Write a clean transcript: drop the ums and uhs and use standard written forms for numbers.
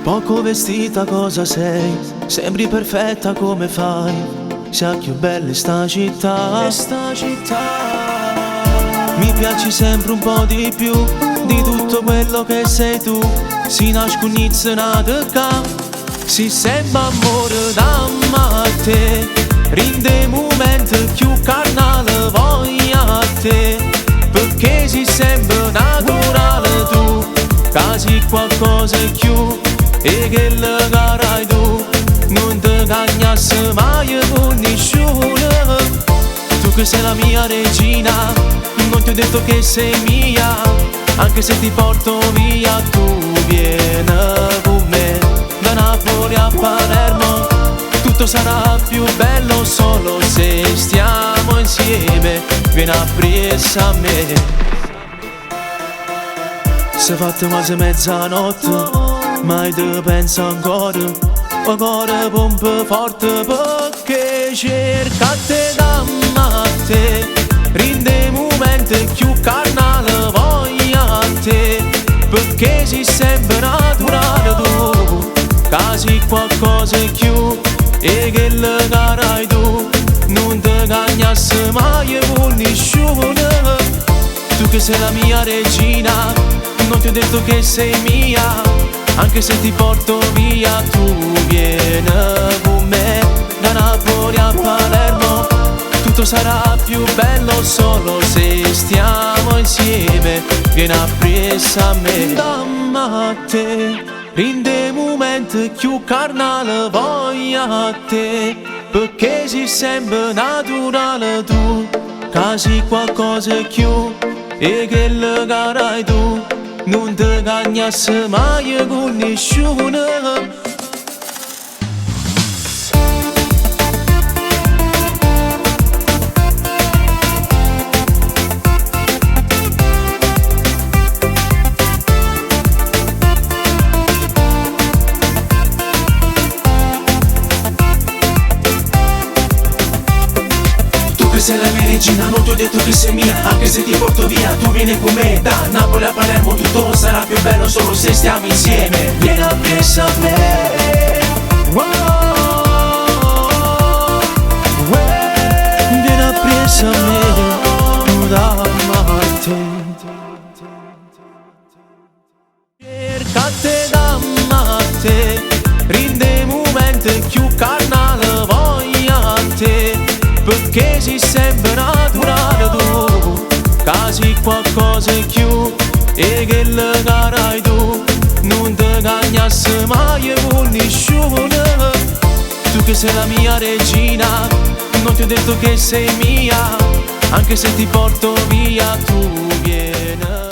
Poco vestita cosa sei, sembri perfetta come fai, sia più bella sta città. Mi piaci sempre un po' di più di tutto quello che sei tu. Si nasconde nata ca, si sembra amore da te. Rinde momento più carnale voglia a te, perché si sembra naturale tu. Casi qualcosa in più e che le carai tu, non ti cagnasse mai con nessuno. Tu che sei la mia regina, non ti ho detto che sei mia, anche se ti porto via tu vieni con me. Da Napoli a Palermo tutto sarà più bello solo se stiamo insieme. Vieni appresso a me. Se fatte quasi mezzanotte, mai ti penso ancora. O cuore pompa forte perché cerca te da te. Rinde momenti più carnale voglia a te, perché si sembra naturale tu. Casi qualcosa in più e che le carai tu, non ti cagnasse mai con nessuno. Tu che sei la mia regina, non ti ho detto che sei mia, anche se ti porto via tu vieni con me. Da Napoli a Palermo tutto sarà più bello solo se stiamo insieme. Vieni appresso a me. Dammi a te, rinde momenti più carnale voglia a te, perché si sembra naturale tu. Casi qualcosa in più e che le carai tu, non ti cagnasse mai con nessuno. Sei la mia regina, non ti ho detto che sei mia, anche se ti porto via tu vieni con me. Da Napoli a Palermo tutto sarà più bello solo se stiamo insieme. Vieni appresso a me. Vieni appresso a me, dammi a te. Cerca te dammi a te, rinde momenti più carnale voglia a te, perché si sembra naturale tu. Casi qualcosa in più e che le carai tu, non ti cagnasse mai con nessuno. Tu che sei la mia regina, non ti ho detto che sei mia, anche se ti porto via tu vieni.